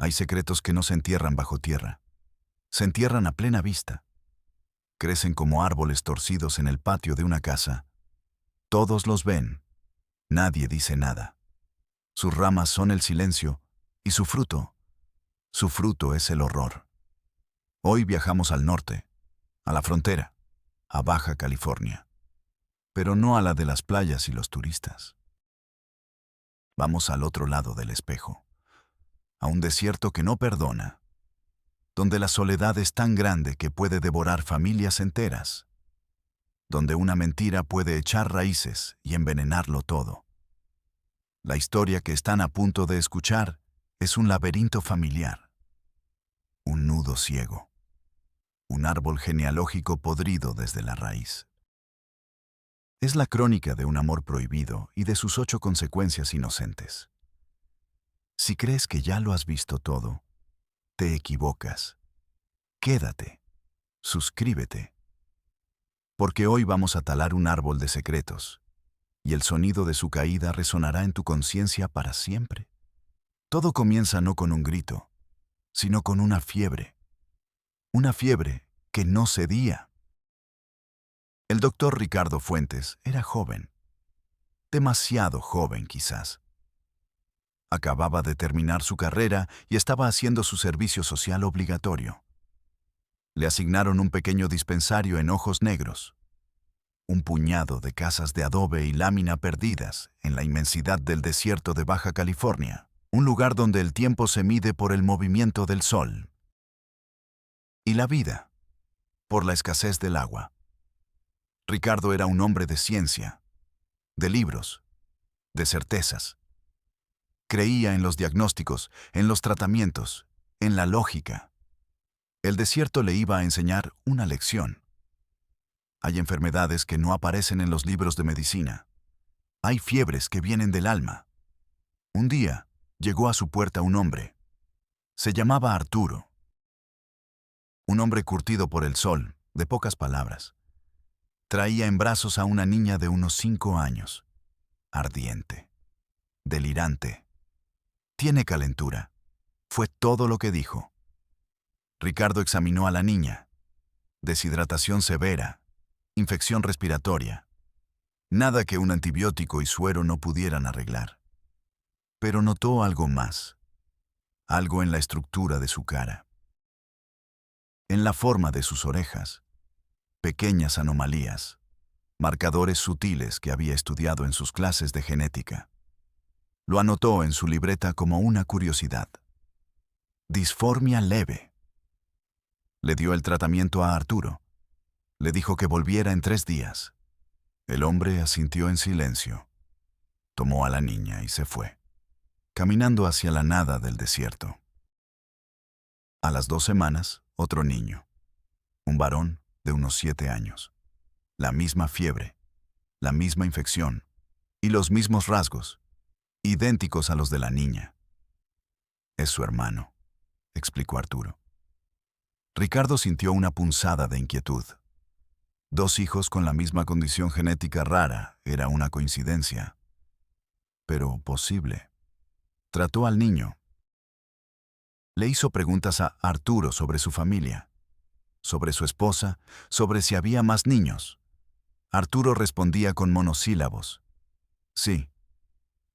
Hay secretos que no se entierran bajo tierra. Se entierran a plena vista. Crecen como árboles torcidos en el patio de una casa. Todos los ven. Nadie dice nada. Sus ramas son el silencio y su fruto es el horror. Hoy viajamos al norte, a la frontera, a Baja California, pero no a la de las playas y los turistas. Vamos al otro lado del espejo, a un desierto que no perdona, donde la soledad es tan grande que puede devorar familias enteras, donde una mentira puede echar raíces y envenenarlo todo. La historia que están a punto de escuchar es un laberinto familiar, un nudo ciego, un árbol genealógico podrido desde la raíz. Es la crónica de un amor prohibido y de sus 8 consecuencias inocentes. Si crees que ya lo has visto todo, te equivocas. Quédate, suscríbete, porque hoy vamos a talar un árbol de secretos, y el sonido de su caída resonará en tu conciencia para siempre. Todo comienza no con un grito, sino con una fiebre que no cedía. El doctor Ricardo Fuentes era joven, demasiado joven quizás. Acababa de terminar su carrera y estaba haciendo su servicio social obligatorio. Le asignaron un pequeño dispensario en Ojos Negros, un puñado de casas de adobe y lámina perdidas en la inmensidad del desierto de Baja California, un lugar donde el tiempo se mide por el movimiento del sol y la vida por la escasez del agua. Ricardo era un hombre de ciencia, de libros, de certezas. Creía en los diagnósticos, en los tratamientos, en la lógica. El desierto le iba a enseñar una lección. Hay enfermedades que no aparecen en los libros de medicina. Hay fiebres que vienen del alma. Un día llegó a su puerta un hombre. Se llamaba Arturo. Un hombre curtido por el sol, de pocas palabras. Traía en brazos a una niña de unos 5 años. Ardiente. Delirante. Tiene calentura. Fue todo lo que dijo. Ricardo examinó a la niña. Deshidratación severa. Infección respiratoria. Nada que un antibiótico y suero no pudieran arreglar. Pero notó algo más. Algo en la estructura de su cara. En la forma de sus orejas. Pequeñas anomalías. Marcadores sutiles que había estudiado en sus clases de genética. Lo anotó en su libreta como una curiosidad. Disformia leve. Le dio el tratamiento a Arturo. Le dijo que volviera en 3 días. El hombre asintió en silencio. Tomó a la niña y se fue, caminando hacia la nada del desierto. A las 2 semanas, otro niño. Un varón de unos 7 años. La misma fiebre, la misma infección y los mismos rasgos, idénticos a los de la niña. Es su hermano, explicó Arturo. Ricardo sintió una punzada de inquietud. 2 hijos con la misma condición genética rara era una coincidencia, pero posible. Trató al niño. Le hizo preguntas a Arturo sobre su familia, sobre su esposa, sobre si había más niños. Arturo respondía con monosílabos. Sí.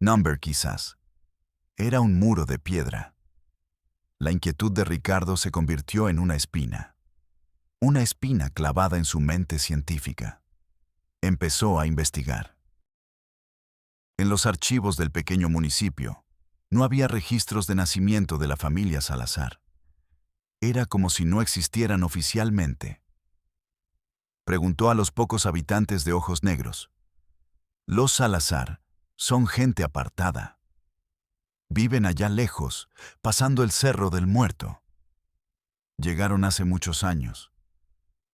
Number quizás. Era un muro de piedra. La inquietud de Ricardo se convirtió en una espina clavada en su mente científica. Empezó a investigar. En los archivos del pequeño municipio, no había registros de nacimiento de la familia Salazar. Era como si no existieran oficialmente. Preguntó a los pocos habitantes de Ojos Negros. Los Salazar son gente apartada. Viven allá lejos, pasando el Cerro del Muerto. Llegaron hace muchos años.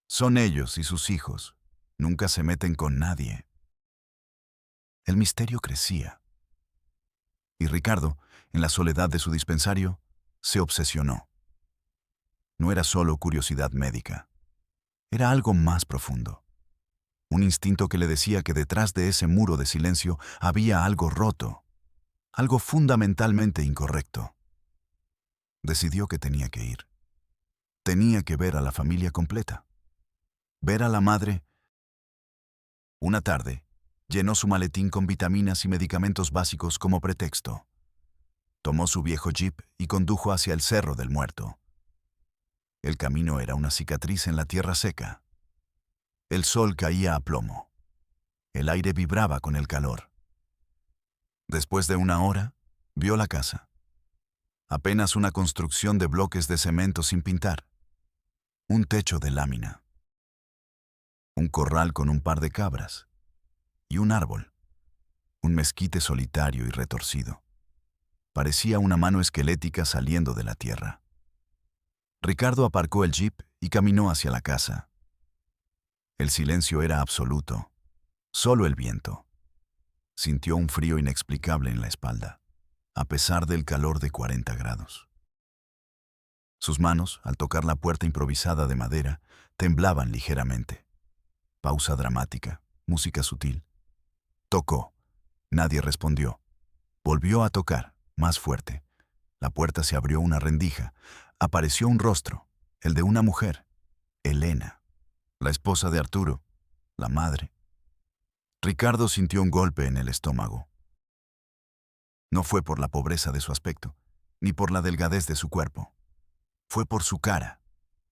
Son ellos y sus hijos. Nunca se meten con nadie. El misterio crecía. Y Ricardo, en la soledad de su dispensario, se obsesionó. No era solo curiosidad médica. Era algo más profundo. Un instinto que le decía que detrás de ese muro de silencio había algo roto, algo fundamentalmente incorrecto. Decidió que tenía que ir. Tenía que ver a la familia completa. Ver a la madre. Una tarde, llenó su maletín con vitaminas y medicamentos básicos como pretexto. Tomó su viejo jeep y condujo hacia el Cerro del Muerto. El camino era una cicatriz en la tierra seca. El sol caía a plomo. El aire vibraba con el calor. Después de una hora, vio la casa. Apenas una construcción de bloques de cemento sin pintar. Un techo de lámina. Un corral con un par de cabras. Y un árbol. Un mezquite solitario y retorcido. Parecía una mano esquelética saliendo de la tierra. Ricardo aparcó el jeep y caminó hacia la casa. El silencio era absoluto. Solo el viento. Sintió un frío inexplicable en la espalda, a pesar del calor de 40 grados. Sus manos, al tocar la puerta improvisada de madera, temblaban ligeramente. Pausa dramática, música sutil. Tocó. Nadie respondió. Volvió a tocar, más fuerte. La puerta se abrió una rendija. Apareció un rostro, el de una mujer, Elena, la esposa de Arturo, la madre. Ricardo sintió un golpe en el estómago. No fue por la pobreza de su aspecto, ni por la delgadez de su cuerpo. Fue por su cara.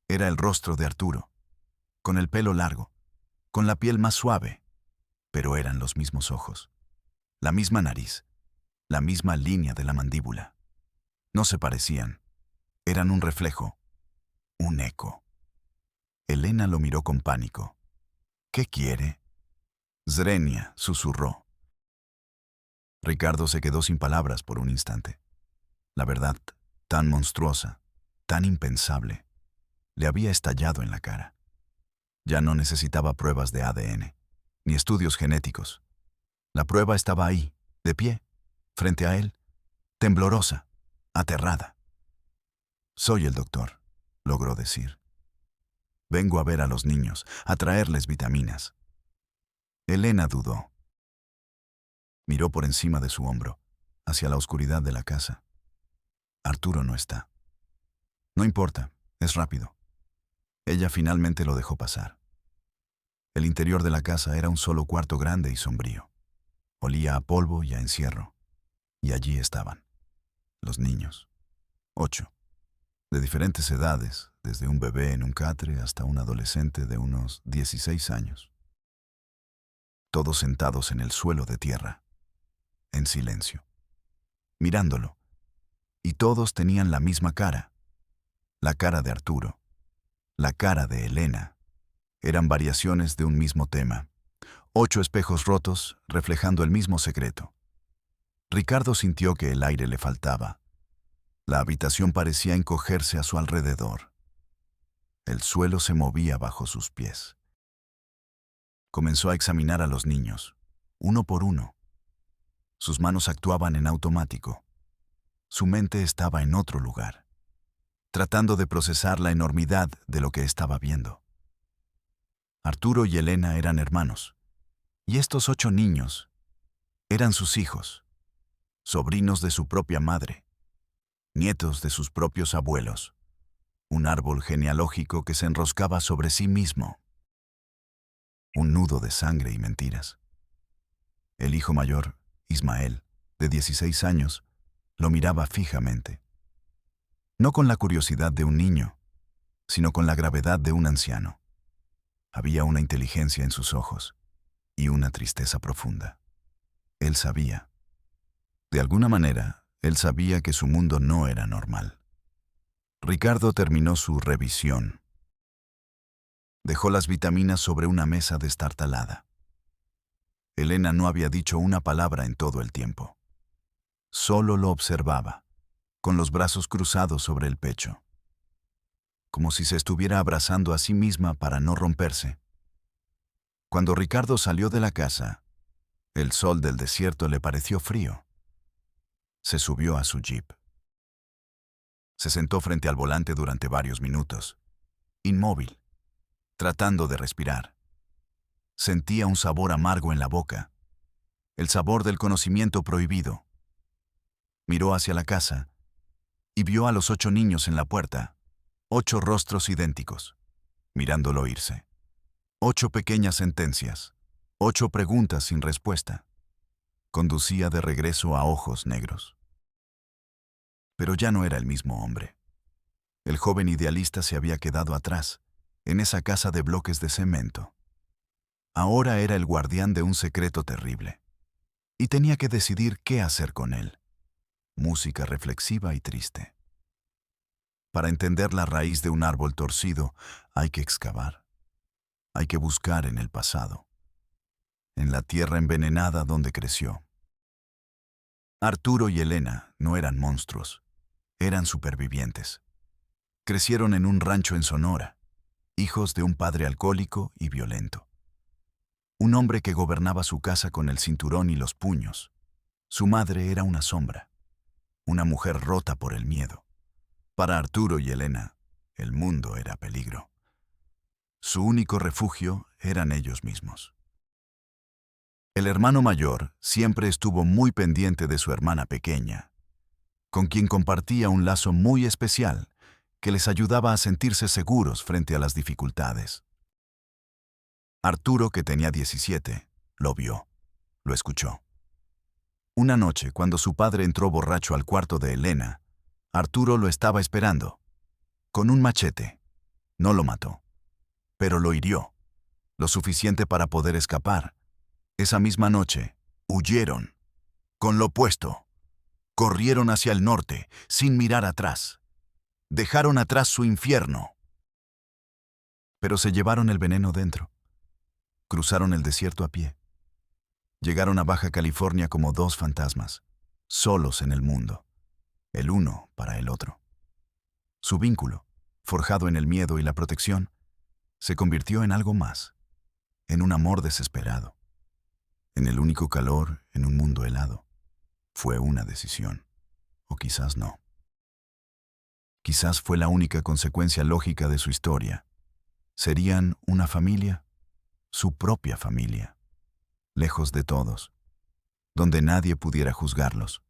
Era el rostro de Arturo, con el pelo largo, con la piel más suave, pero eran los mismos ojos, la misma nariz, la misma línea de la mandíbula. No se parecían. Eran un reflejo, un eco. Elena lo miró con pánico. ¿Qué quiere? Zrenia, susurró. Ricardo se quedó sin palabras por un instante. La verdad, tan monstruosa, tan impensable, le había estallado en la cara. Ya no necesitaba pruebas de ADN, ni estudios genéticos. La prueba estaba ahí, de pie, frente a él, temblorosa, aterrada. Soy el doctor, logró decir. Vengo a ver a los niños, a traerles vitaminas. Elena dudó. Miró por encima de su hombro, hacia la oscuridad de la casa. Arturo no está. No importa, es rápido. Ella finalmente lo dejó pasar. El interior de la casa era un solo cuarto grande y sombrío. Olía a polvo y a encierro. Y allí estaban, los niños. 8. De diferentes edades, desde un bebé en un catre hasta un adolescente de unos 16 años. Todos sentados en el suelo de tierra, en silencio, mirándolo. Y todos tenían la misma cara, la cara de Arturo, la cara de Elena. Eran variaciones de un mismo tema, 8 espejos rotos reflejando el mismo secreto. Ricardo sintió que el aire le faltaba. La habitación parecía encogerse a su alrededor. El suelo se movía bajo sus pies. Comenzó a examinar a los niños, uno por uno. Sus manos actuaban en automático. Su mente estaba en otro lugar, tratando de procesar la enormidad de lo que estaba viendo. Arturo y Elena eran hermanos, y estos 8 niños eran sus hijos, sobrinos de su propia madre, nietos de sus propios abuelos, un árbol genealógico que se enroscaba sobre sí mismo, un nudo de sangre y mentiras. El hijo mayor, Ismael, de 16 años, lo miraba fijamente, no con la curiosidad de un niño, sino con la gravedad de un anciano. Había una inteligencia en sus ojos y una tristeza profunda. Él sabía. De alguna manera, él sabía que su mundo no era normal. Ricardo terminó su revisión. Dejó las vitaminas sobre una mesa destartalada. Elena no había dicho una palabra en todo el tiempo. Solo lo observaba, con los brazos cruzados sobre el pecho, como si se estuviera abrazando a sí misma para no romperse. Cuando Ricardo salió de la casa, el sol del desierto le pareció frío. Se subió a su jeep. Se sentó frente al volante durante varios minutos, inmóvil, tratando de respirar. Sentía un sabor amargo en la boca, el sabor del conocimiento prohibido. Miró hacia la casa y vio a los 8 niños en la puerta, 8 rostros idénticos, mirándolo irse. 8 pequeñas sentencias, 8 preguntas sin respuesta. Conducía de regreso a ojos negros. Pero ya no era el mismo hombre. El joven idealista se había quedado atrás, en esa casa de bloques de cemento. Ahora era el guardián de un secreto terrible. Y tenía que decidir qué hacer con él. Música reflexiva y triste. Para entender la raíz de un árbol torcido, hay que excavar. Hay que buscar en el pasado, en la tierra envenenada donde creció. Arturo y Elena no eran monstruos, eran supervivientes. Crecieron en un rancho en Sonora, hijos de un padre alcohólico y violento. Un hombre que gobernaba su casa con el cinturón y los puños. Su madre era una sombra, una mujer rota por el miedo. Para Arturo y Elena, el mundo era peligro. Su único refugio eran ellos mismos. El hermano mayor siempre estuvo muy pendiente de su hermana pequeña, con quien compartía un lazo muy especial que les ayudaba a sentirse seguros frente a las dificultades. Arturo, que tenía 17, lo vio, lo escuchó. Una noche, cuando su padre entró borracho al cuarto de Elena, Arturo lo estaba esperando, con un machete. No lo mató, pero lo hirió, lo suficiente para poder escapar. Esa misma noche, huyeron, con lo opuesto. Corrieron hacia el norte, sin mirar atrás. Dejaron atrás su infierno. Pero se llevaron el veneno dentro. Cruzaron el desierto a pie. Llegaron a Baja California como 2 fantasmas, solos en el mundo, el uno para el otro. Su vínculo, forjado en el miedo y la protección, se convirtió en algo más, en un amor desesperado, en el único calor en un mundo helado. Fue una decisión, o quizás no. Quizás fue la única consecuencia lógica de su historia. Serían una familia, su propia familia, lejos de todos, donde nadie pudiera juzgarlos,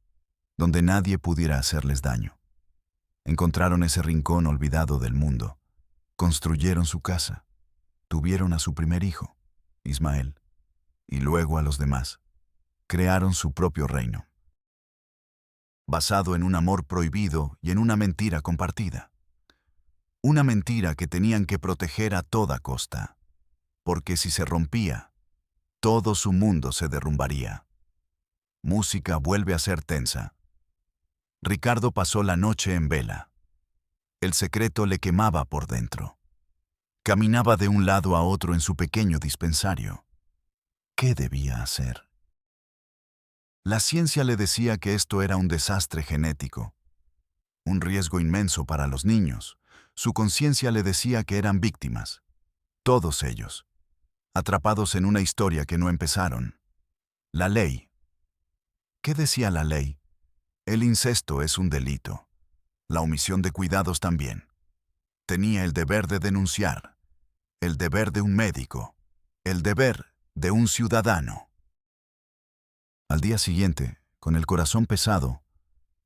donde nadie pudiera hacerles daño. Encontraron ese rincón olvidado del mundo, construyeron su casa, tuvieron a su primer hijo, Ismael, y luego a los demás. Crearon su propio reino, basado en un amor prohibido y en una mentira compartida. Una mentira que tenían que proteger a toda costa, porque si se rompía, todo su mundo se derrumbaría. Música vuelve a ser tensa. Ricardo pasó la noche en vela. El secreto le quemaba por dentro. Caminaba de un lado a otro en su pequeño dispensario. ¿Qué debía hacer? La ciencia le decía que esto era un desastre genético, un riesgo inmenso para los niños. Su conciencia le decía que eran víctimas, todos ellos, atrapados en una historia que no empezaron. La ley. ¿Qué decía la ley? El incesto es un delito. La omisión de cuidados también. Tenía el deber de denunciar, el deber de un médico, el deber de un ciudadano. Al día siguiente, con el corazón pesado,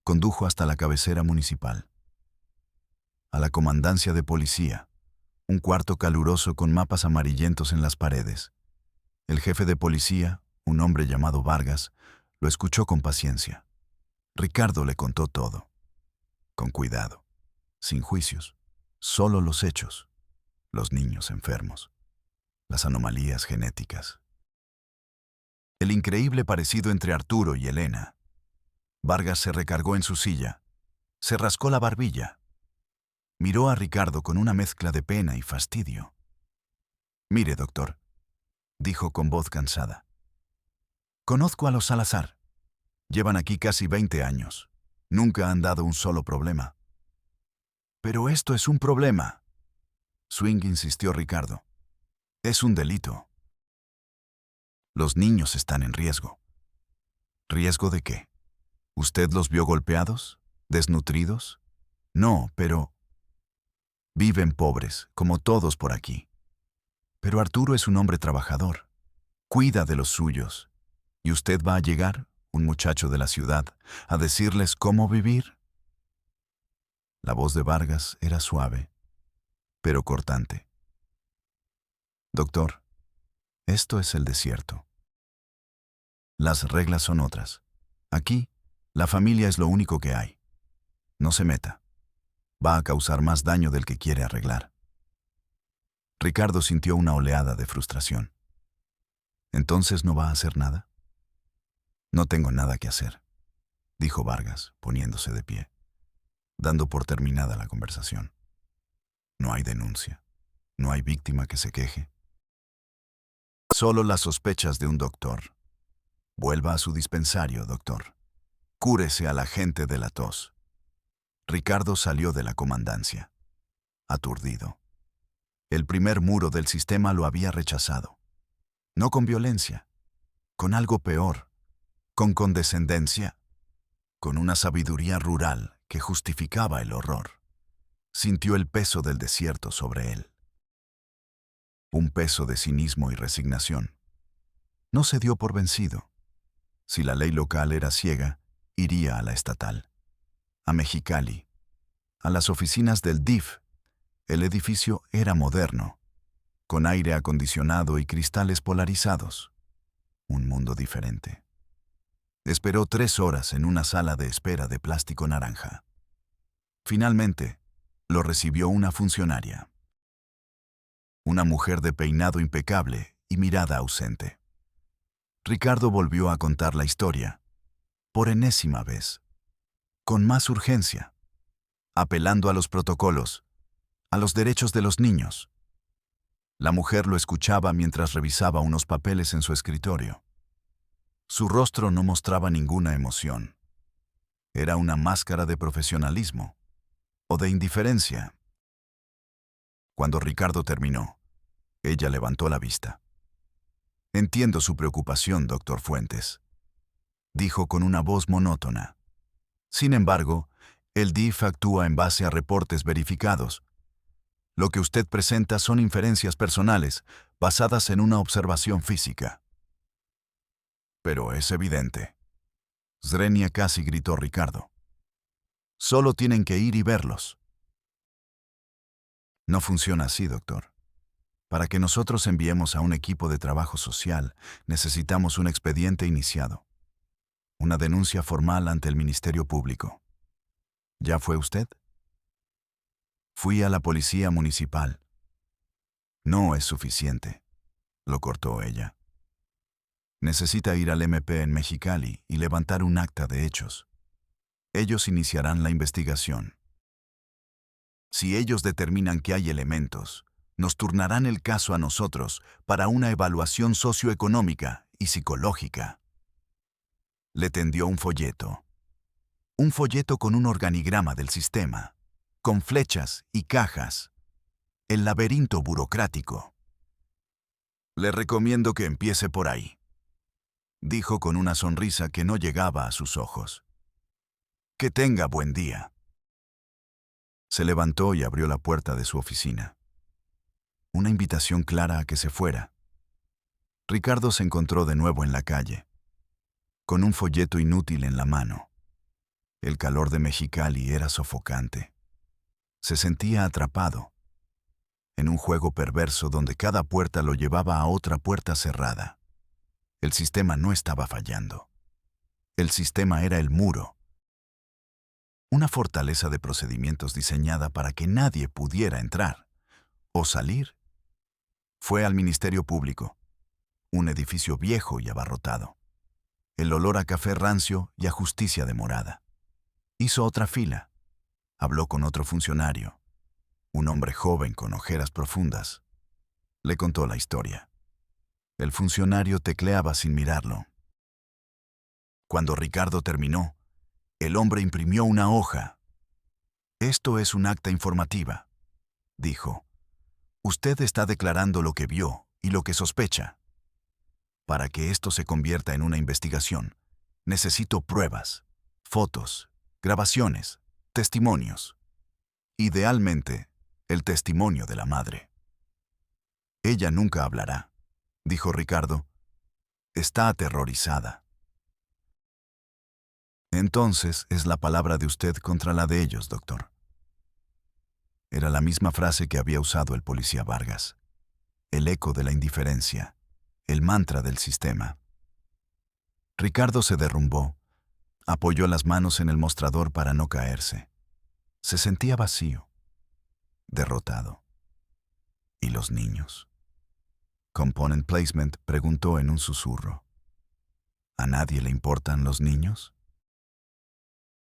condujo hasta la cabecera municipal. A la comandancia de policía, un cuarto caluroso con mapas amarillentos en las paredes. El jefe de policía, un hombre llamado Vargas, lo escuchó con paciencia. Ricardo le contó todo, con cuidado, sin juicios, solo los hechos, los niños enfermos, las anomalías genéticas. El increíble parecido entre Arturo y Elena. Vargas se recargó en su silla, se rascó la barbilla. Miró a Ricardo con una mezcla de pena y fastidio. «Mire, doctor», dijo con voz cansada. «Conozco a los Salazar. Llevan aquí casi 20 años. Nunca han dado un solo problema». «Pero esto es un problema», Swing insistió Ricardo. «Es un delito. Los niños están en riesgo». ¿Riesgo de qué? ¿Usted los vio golpeados? ¿Desnutridos? No, pero... Viven pobres, como todos por aquí. Pero Arturo es un hombre trabajador. Cuida de los suyos. ¿Y usted va a llegar, un muchacho de la ciudad, a decirles cómo vivir? La voz de Vargas era suave, pero cortante. Doctor, esto es el desierto. Las reglas son otras. Aquí, la familia es lo único que hay. No se meta. Va a causar más daño del que quiere arreglar. Ricardo sintió una oleada de frustración. ¿Entonces no va a hacer nada? No tengo nada que hacer, dijo Vargas, poniéndose de pie, dando por terminada la conversación. No hay denuncia. No hay víctima que se queje. Solo las sospechas de un doctor. Vuelva a su dispensario, doctor. Cúrese a la gente de la tos. Ricardo salió de la comandancia, aturdido. El primer muro del sistema lo había rechazado. No con violencia, con algo peor, con condescendencia, con una sabiduría rural que justificaba el horror. Sintió el peso del desierto sobre él. Un peso de cinismo y resignación. No se dio por vencido. Si la ley local era ciega, iría a la estatal, a Mexicali, a las oficinas del DIF. El edificio era moderno, con aire acondicionado y cristales polarizados. Un mundo diferente. Esperó 3 horas en una sala de espera de plástico naranja. Finalmente, lo recibió una funcionaria. Una mujer de peinado impecable y mirada ausente. Ricardo volvió a contar la historia, por enésima vez, con más urgencia, apelando a los protocolos, a los derechos de los niños. La mujer lo escuchaba mientras revisaba unos papeles en su escritorio. Su rostro no mostraba ninguna emoción. Era una máscara de profesionalismo o de indiferencia. Cuando Ricardo terminó, ella levantó la vista. Entiendo su preocupación, doctor Fuentes, dijo con una voz monótona. Sin embargo, el DIF actúa en base a reportes verificados. Lo que usted presenta son inferencias personales, basadas en una observación física. Pero es evidente. Zrenia casi gritó Ricardo. Solo tienen que ir y verlos. No funciona así, doctor. Para que nosotros enviemos a un equipo de trabajo social, necesitamos un expediente iniciado. Una denuncia formal ante el Ministerio Público. ¿Ya fue usted? Fui a la policía municipal. No es suficiente, lo cortó ella. Necesita ir al MP en Mexicali y levantar un acta de hechos. Ellos iniciarán la investigación. Si ellos determinan que hay elementos, nos turnarán el caso a nosotros para una evaluación socioeconómica y psicológica. Le tendió un folleto. Un folleto con un organigrama del sistema, con flechas y cajas. El laberinto burocrático. Le recomiendo que empiece por ahí, dijo con una sonrisa que no llegaba a sus ojos. Que tenga buen día. Se levantó y abrió la puerta de su oficina. Una invitación clara a que se fuera. Ricardo se encontró de nuevo en la calle, con un folleto inútil en la mano. El calor de Mexicali era sofocante. Se sentía atrapado, en un juego perverso donde cada puerta lo llevaba a otra puerta cerrada. El sistema no estaba fallando. El sistema era el muro. Una fortaleza de procedimientos diseñada para que nadie pudiera entrar o salir. Fue al Ministerio Público, un edificio viejo y abarrotado. El olor a café rancio y a justicia demorada. Hizo otra fila. Habló con otro funcionario, un hombre joven con ojeras profundas. Le contó la historia. El funcionario tecleaba sin mirarlo. Cuando Ricardo terminó, el hombre imprimió una hoja. Esto es un acta informativa, dijo. Usted está declarando lo que vio y lo que sospecha. Para que esto se convierta en una investigación, necesito pruebas, fotos, grabaciones, testimonios. Idealmente, el testimonio de la madre. Ella nunca hablará, dijo Ricardo. Está aterrorizada. Entonces es la palabra de usted contra la de ellos, doctor. Era la misma frase que había usado el policía Vargas. El eco de la indiferencia, el mantra del sistema. Ricardo se derrumbó, apoyó las manos en el mostrador para no caerse. Se sentía vacío, derrotado. ¿Y los niños? Component Placement preguntó en un susurro. ¿A nadie le importan los niños?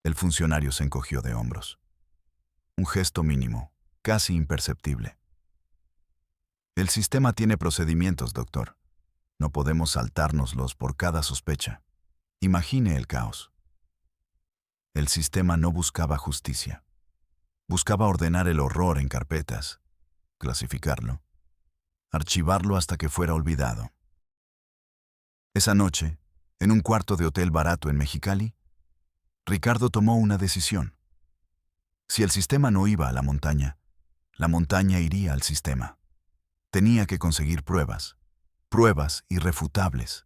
El funcionario se encogió de hombros. Un gesto mínimo, casi imperceptible. El sistema tiene procedimientos, doctor. No podemos saltárnoslos por cada sospecha. Imagine el caos. El sistema no buscaba justicia. Buscaba ordenar el horror en carpetas, clasificarlo, archivarlo hasta que fuera olvidado. Esa noche, en un cuarto de hotel barato en Mexicali, Ricardo tomó una decisión. Si el sistema no iba a la montaña iría al sistema. Tenía que conseguir pruebas irrefutables,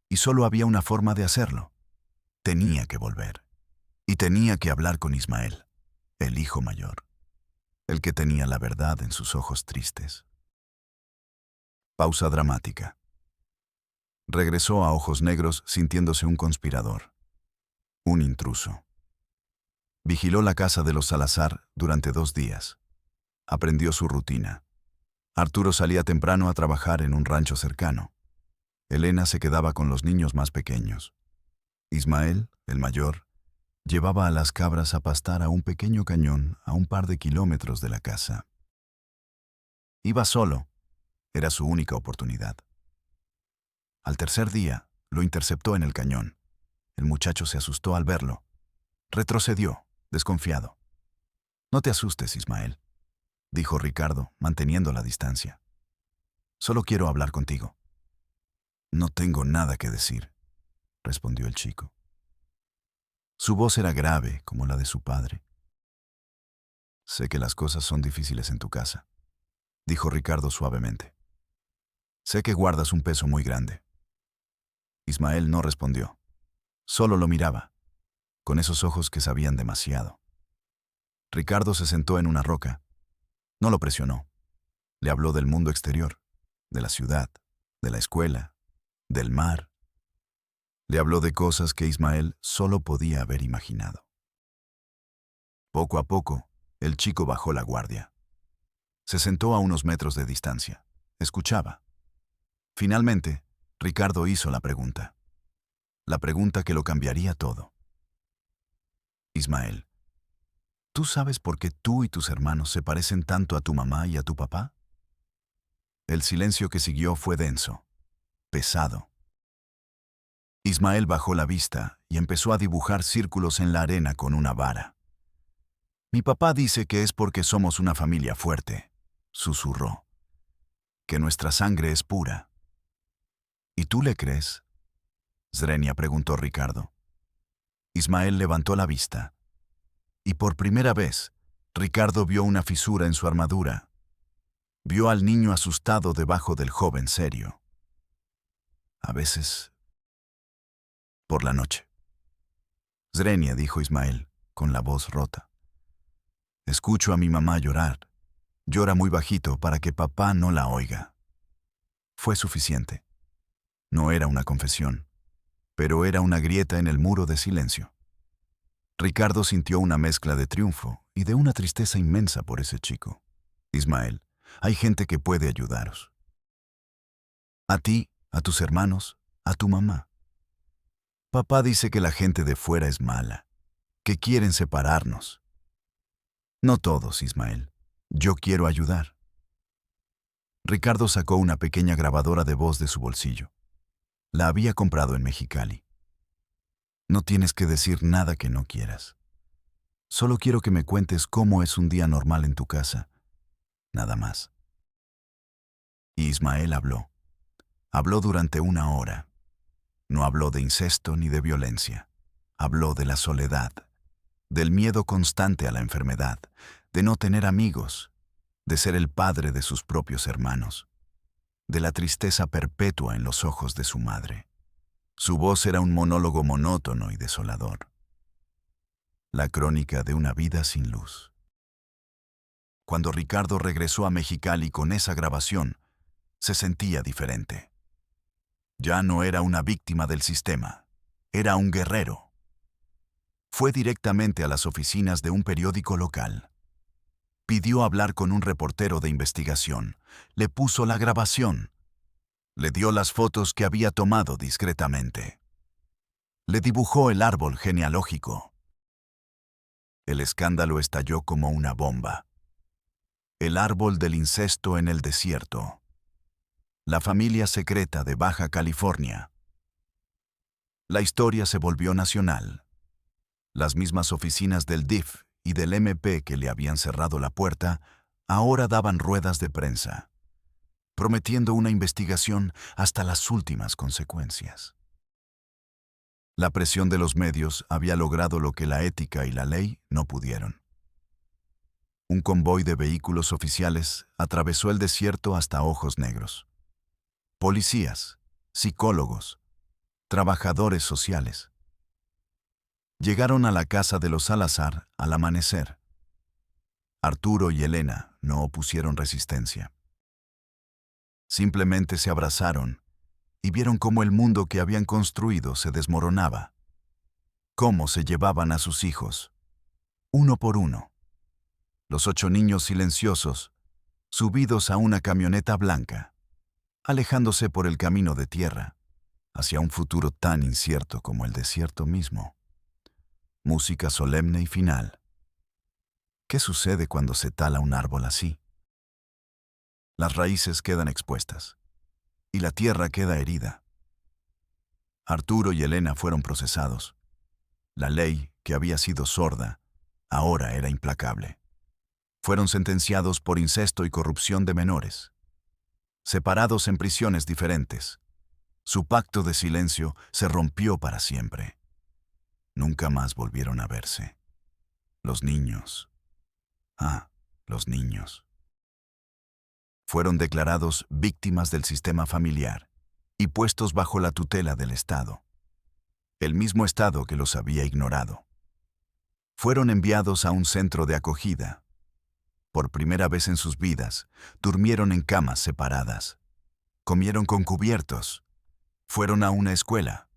y solo había una forma de hacerlo. Tenía que volver. Y tenía que hablar con Ismael, el hijo mayor, el que tenía la verdad en sus ojos tristes. Pausa dramática. Regresó a Ojos Negros sintiéndose un conspirador, un intruso. Vigiló la casa de los Salazar durante 2 días. Aprendió su rutina. Arturo salía temprano a trabajar en un rancho cercano. Elena se quedaba con los niños más pequeños. Ismael, el mayor, llevaba a las cabras a pastar a un pequeño cañón a un par de kilómetros de la casa. Iba solo. Era su única oportunidad. Al tercer día, lo interceptó en el cañón. El muchacho se asustó al verlo. Retrocedió, desconfiado. «No te asustes, Ismael», dijo Ricardo, manteniendo la distancia. «Solo quiero hablar contigo». «No tengo nada que decir», respondió el chico. Su voz era grave, como la de su padre. «Sé que las cosas son difíciles en tu casa», dijo Ricardo suavemente. «Sé que guardas un peso muy grande». Ismael no respondió. Solo lo miraba, con esos ojos que sabían demasiado. Ricardo se sentó en una roca. No lo presionó. Le habló del mundo exterior, de la ciudad, de la escuela, del mar. Le habló de cosas que Ismael solo podía haber imaginado. Poco a poco, el chico bajó la guardia. Se sentó a unos metros de distancia. Escuchaba. Finalmente, Ricardo hizo la pregunta que lo cambiaría todo. «Ismael, ¿tú sabes por qué tú y tus hermanos se parecen tanto a tu mamá y a tu papá?» El silencio que siguió fue denso, pesado. Ismael bajó la vista y empezó a dibujar círculos en la arena con una vara. «Mi papá dice que es porque somos una familia fuerte», susurró, «que nuestra sangre es pura». «¿Y tú le crees?», Zrenia preguntó Ricardo. Ismael levantó la vista. Y por primera vez, Ricardo vio una fisura en su armadura. Vio al niño asustado debajo del joven serio. «A veces, por la noche». «Zrenia», dijo Ismael, con la voz rota. «Escucho a mi mamá llorar. Llora muy bajito para que papá no la oiga». Fue suficiente. No era una confesión, pero era una grieta en el muro de silencio. Ricardo sintió una mezcla de triunfo y de una tristeza inmensa por ese chico. «Ismael, hay gente que puede ayudaros. A ti, a tus hermanos, a tu mamá. Papá dice que la gente de fuera es mala, que quieren separarnos. No todos, Ismael. Yo quiero ayudar». Ricardo sacó una pequeña grabadora de voz de su bolsillo. La había comprado en Mexicali. «No tienes que decir nada que no quieras. Solo quiero que me cuentes cómo es un día normal en tu casa. Nada más». Y Ismael habló. Habló durante 1 hora. No habló de incesto ni de violencia. Habló de la soledad, del miedo constante a la enfermedad, de no tener amigos, de ser el padre de sus propios hermanos, de la tristeza perpetua en los ojos de su madre. Su voz era un monólogo monótono y desolador. La crónica de una vida sin luz. cuando Ricardo regresó a Mexicali con esa grabación, se sentía diferente. Ya no era una víctima del sistema, era un guerrero. Fue directamente a las oficinas de un periódico local. Pidió hablar con un reportero de investigación, le puso la grabación, le dio las fotos que había tomado discretamente. Le dibujó el árbol genealógico. El escándalo estalló como una bomba. El árbol del incesto en el desierto. La familia secreta de Baja California. La historia se volvió nacional. Las mismas oficinas del DIF y del MP que le habían cerrado la puerta, ahora daban ruedas de prensa, prometiendo una investigación hasta las últimas consecuencias. La presión de los medios había logrado lo que la ética y la ley no pudieron. Un convoy de vehículos oficiales atravesó el desierto hasta Ojos Negros. Policías, psicólogos, trabajadores sociales. Llegaron a la casa de los Salazar al amanecer. Arturo y Elena no opusieron resistencia. Simplemente se abrazaron y vieron cómo el mundo que habían construido se desmoronaba. Cómo se llevaban a sus hijos, uno por uno. Los 8 niños silenciosos, subidos a una camioneta blanca, alejándose por el camino de tierra, hacia un futuro tan incierto como el desierto mismo. Música solemne y final. ¿Qué sucede cuando se tala un árbol así? Las raíces quedan expuestas, y la tierra queda herida. Arturo y Elena fueron procesados. La ley, que había sido sorda, ahora era implacable. Fueron sentenciados por incesto y corrupción de menores. Separados en prisiones diferentes, su pacto de silencio se rompió para siempre. Nunca más volvieron a verse. Los niños. Los niños. Fueron declarados víctimas del sistema familiar y puestos bajo la tutela del Estado. El mismo Estado que los había ignorado. Fueron enviados a un centro de acogida. Por primera vez en sus vidas, durmieron en camas separadas. Comieron con cubiertos. Fueron a una escuela.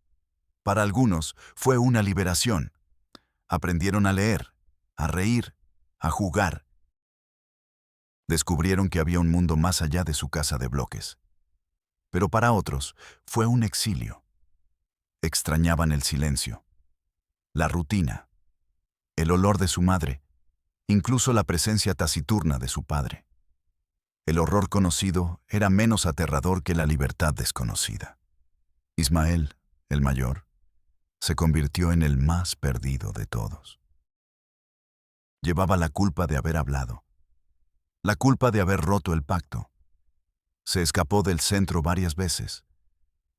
Para algunos fue una liberación. Aprendieron a leer, a reír, a jugar. Descubrieron que había un mundo más allá de su casa de bloques. Pero para otros fue un exilio. Extrañaban el silencio, la rutina, el olor de su madre, incluso la presencia taciturna de su padre. El horror conocido era menos aterrador que la libertad desconocida. Ismael, el mayor, se convirtió en el más perdido de todos. Llevaba la culpa de haber hablado, la culpa de haber roto el pacto. Se escapó del centro varias veces,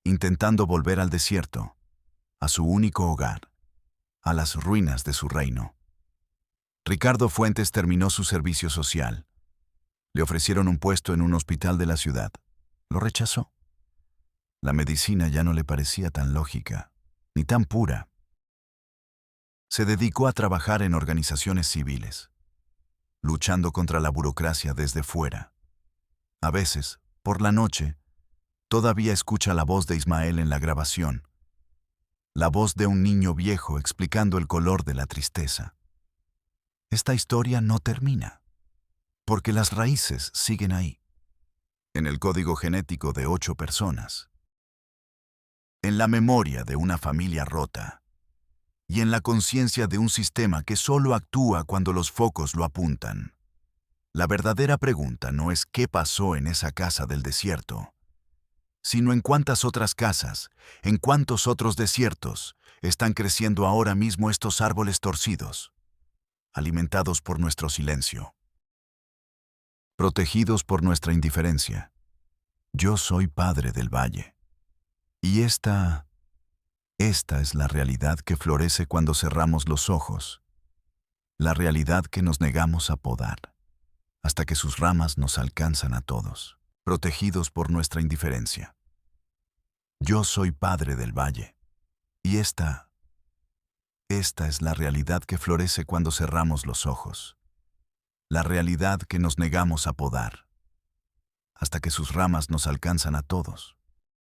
intentando volver al desierto, a su único hogar, a las ruinas de su reino. Ricardo Fuentes terminó su servicio social. Le ofrecieron un puesto en un hospital de la ciudad. Lo rechazó. La medicina ya no le parecía tan lógica, ni tan pura. Se dedicó a trabajar en organizaciones civiles, luchando contra la burocracia desde fuera. A veces, por la noche, todavía escucha la voz de Ismael en la grabación, la voz de un niño viejo explicando el color de la tristeza. Esta historia no termina, porque las raíces siguen ahí, en el código genético de 8 personas, en la memoria de una familia rota, y en la conciencia de un sistema que solo actúa cuando los focos lo apuntan. La verdadera pregunta no es qué pasó en esa casa del desierto, sino en cuántas otras casas, en cuántos otros desiertos están creciendo ahora mismo estos árboles torcidos, alimentados por nuestro silencio, protegidos por nuestra indiferencia. Yo soy padre del valle. Y esta es la realidad que florece cuando cerramos los ojos, la realidad que nos negamos a podar, hasta que sus ramas nos alcanzan a todos, protegidos por nuestra indiferencia. Yo soy padre del valle. Y esta es la realidad que florece cuando cerramos los ojos, la realidad que nos negamos a podar, hasta que sus ramas nos alcanzan a todos.